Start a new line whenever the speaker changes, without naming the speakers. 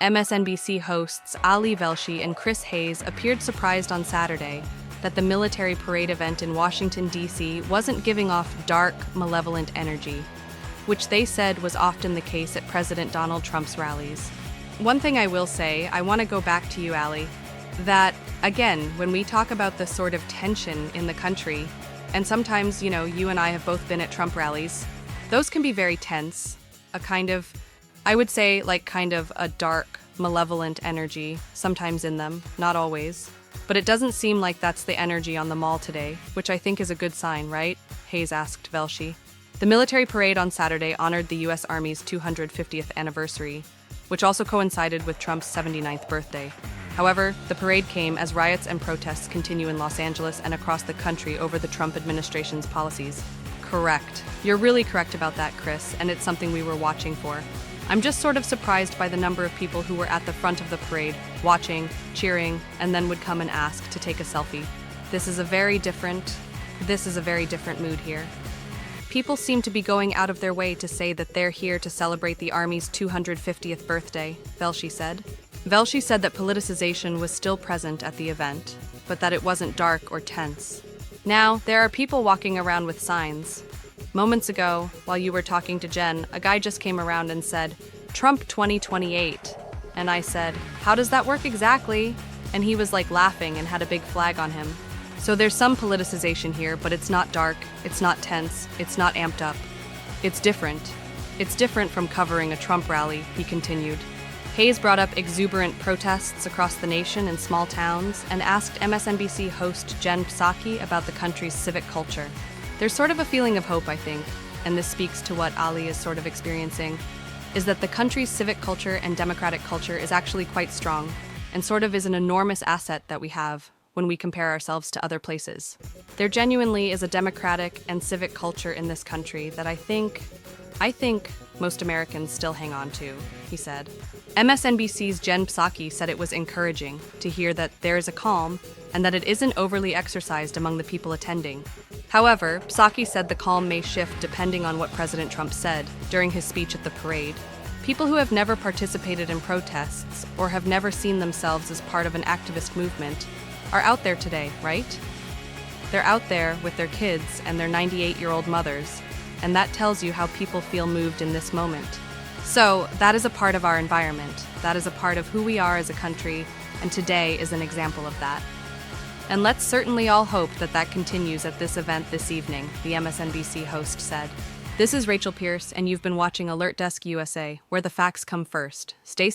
MSNBC hosts Ali Velshi and Chris Hayes appeared surprised on Saturday that the military parade event in Washington, D.C. wasn't giving off dark, malevolent energy, which they said was often the case at President Donald Trump's rallies. One thing I will say, I want to go back to you, Ali, that, again, when we talk about the sort of tension in the country, and sometimes, you and I have both been at Trump rallies, those can be very tense, a kind of, I would say, kind of a dark, malevolent energy, sometimes in them, not always. But it doesn't seem like that's the energy on the mall today, which I think is a good sign, right? Hayes asked Velshi. The military parade on Saturday honored the U.S. Army's 250th anniversary, which also coincided with Trump's 79th birthday. However, the parade came as riots and protests continue in Los Angeles and across the country over the Trump administration's policies. Correct. You're really correct about that, Chris, and it's something we were watching for. I'm just sort of surprised by the number of people who were at the front of the parade, watching, cheering, and then would come and ask to take a selfie. This is a very different mood here. People seem to be going out of their way to say that they're here to celebrate the Army's 250th birthday, Velshi said. Velshi said that politicization was still present at the event, but that it wasn't dark or tense. Now, there are people walking around with signs. Moments ago, while you were talking to Jen, a guy just came around and said, "Trump 2028. And I said, "How does that work exactly?" And he was laughing and had a big flag on him. So there's some politicization here, but it's not dark, it's not tense, it's not amped up. It's different. It's different from covering a Trump rally, he continued. Hayes brought up exuberant protests across the nation in small towns and asked MSNBC host Jen Psaki about the country's civic culture. There's sort of a feeling of hope, I think, and this speaks to what Ali is sort of experiencing, is that the country's civic culture and democratic culture is actually quite strong and sort of is an enormous asset that we have when we compare ourselves to other places. There genuinely is a democratic and civic culture in this country that I think most Americans still hang on to, he said. MSNBC's Jen Psaki said it was encouraging to hear that there is a calm and that it isn't overly exercised among the people attending. However, Psaki said the calm may shift depending on what President Trump said during his speech at the parade. People who have never participated in protests or have never seen themselves as part of an activist movement are out there today, right? They're out there with their kids and their 98-year-old mothers, and that tells you how people feel moved in this moment. So, that is a part of our environment. That is a part of who we are as a country, and today is an example of that. And let's certainly all hope that that continues at this event this evening, the MSNBC host said. This is Rachel Pierce, and you've been watching Alert Desk USA, where the facts come first. Stay